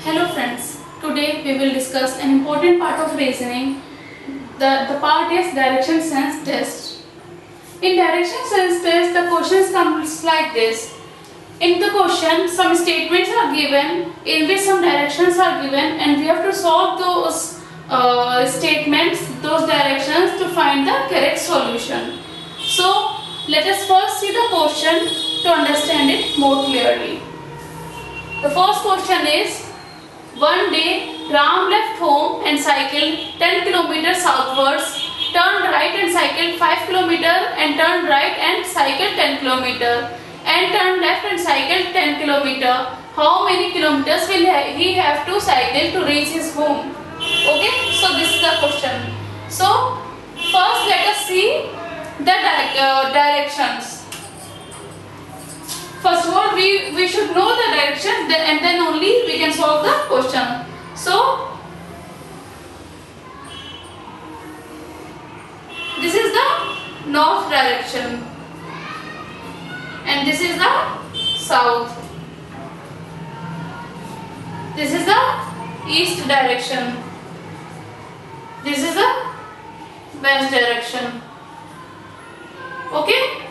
Hello friends, today we will discuss an important part of reasoning. The part is direction sense test. In direction sense test, the questions comes like this. In the question, some statements are given in which some directions are given and we have to solve those statements, those directions to find the correct solution. So, let us first see the question to understand it more clearly. The first question is, one day Ram left home and cycled 10 kilometers southwards, turned right and cycled 5 kilometers and turned right and cycled 10 kilometers and turned left and cycled 10 kilometers. How many kilometers will he have to cycle to reach his home? Okay, so this is the question. So first let us see the directions. First of all, we should know the direction and then only we can solve the question. So, this is the north direction and this is the south. This is the east direction. This is the west direction. Okay?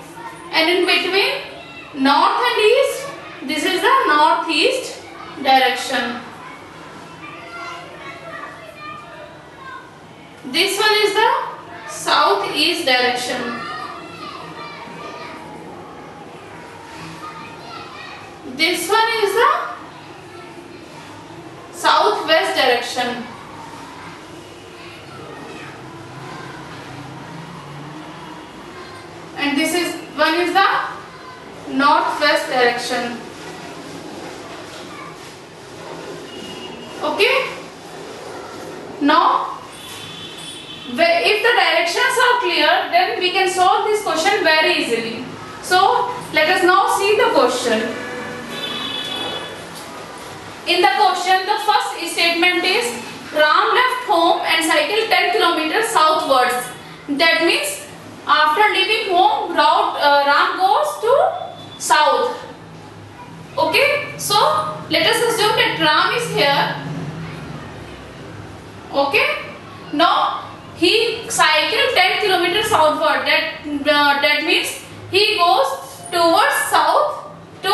And in between north and east, this is the northeast direction. This one is the southeast direction. This one is the southwest direction. And this is one is the northwest direction. Okay? Now, if the directions are clear, then we can solve this question very easily. So, let us now see the question. In the question, the first statement is Ram left home and cycled 10 kilometers southwards. That means, after leaving home, Ram goes to south. Okay, so let us assume that Ram is here. Okay, now he cycled 10 kilometers southward. That means he goes towards south to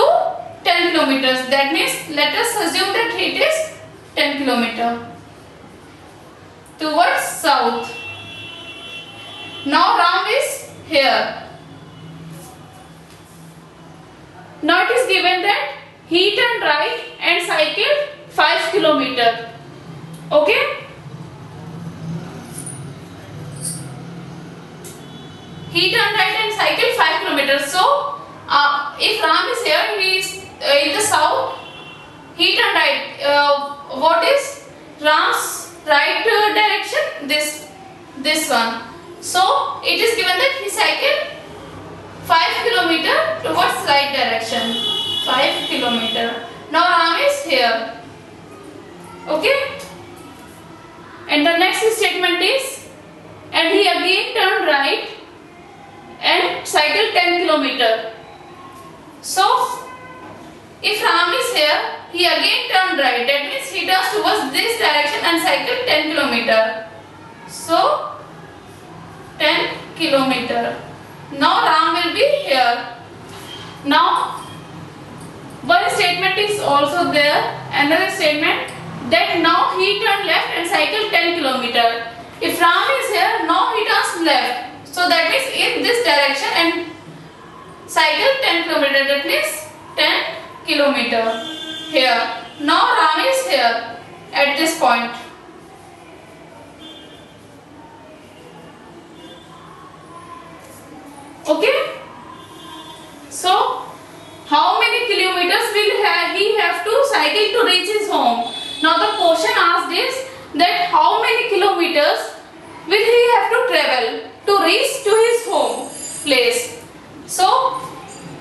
10 kilometers. That means let us assume that it is 10 kilometers towards south. Now Ram is here. Now it is given that he turned right and cycled 5 kilometers. Okay? He turned right and cycled 5 kilometers. So, if Ram is here, he is in the south, he turned right. What is Ram's right direction? This one. So, it is given that he cycled 5 kilometers towards right direction. 5 kilometers. Now Ram is here. Okay? And the next statement is, and he again turned right and cycled 10 kilometers. So, if Ram is here, he again turned right. That means he turns towards this direction and cycled 10 kilometers. So, 10 kilometers. Now Ram will be here. Now, one statement is also there. Another statement that now he turned left and cycled 10 kilometers. If Ram is here, now he turns left. So that means in this direction and cycle 10 kilometers. That means 10 kilometers here. Now Ram is here at this point. Okay? So, how many kilometers will he have to cycle to reach his home? Now the question asked is that how many kilometers will he have to travel to reach to his home place? So,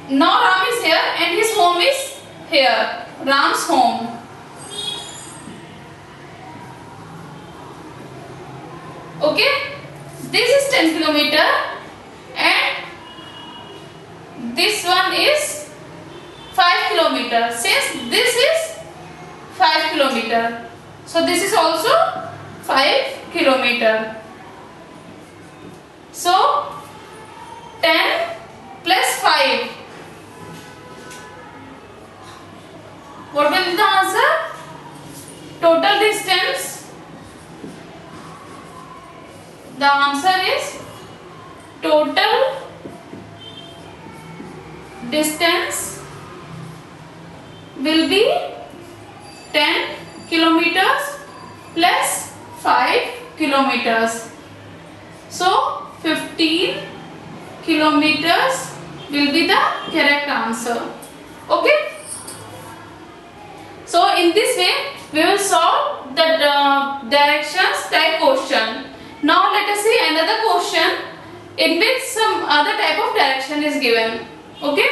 now Ram is here and his home is here. Ram's home. Okay? This is 10 kilometers and this one is 5 kilometers. Since this is 5 kilometers. kilometer. So this is also 5 kilometer. So 10 plus 5. What will be the answer? Total distance. The answer is total distance will be 10 kilometers plus 5 kilometers. So 15 kilometers will be the correct answer. Okay. So in this way we will solve the directions type question. Now let us see another question in which some other type of direction is given. Okay.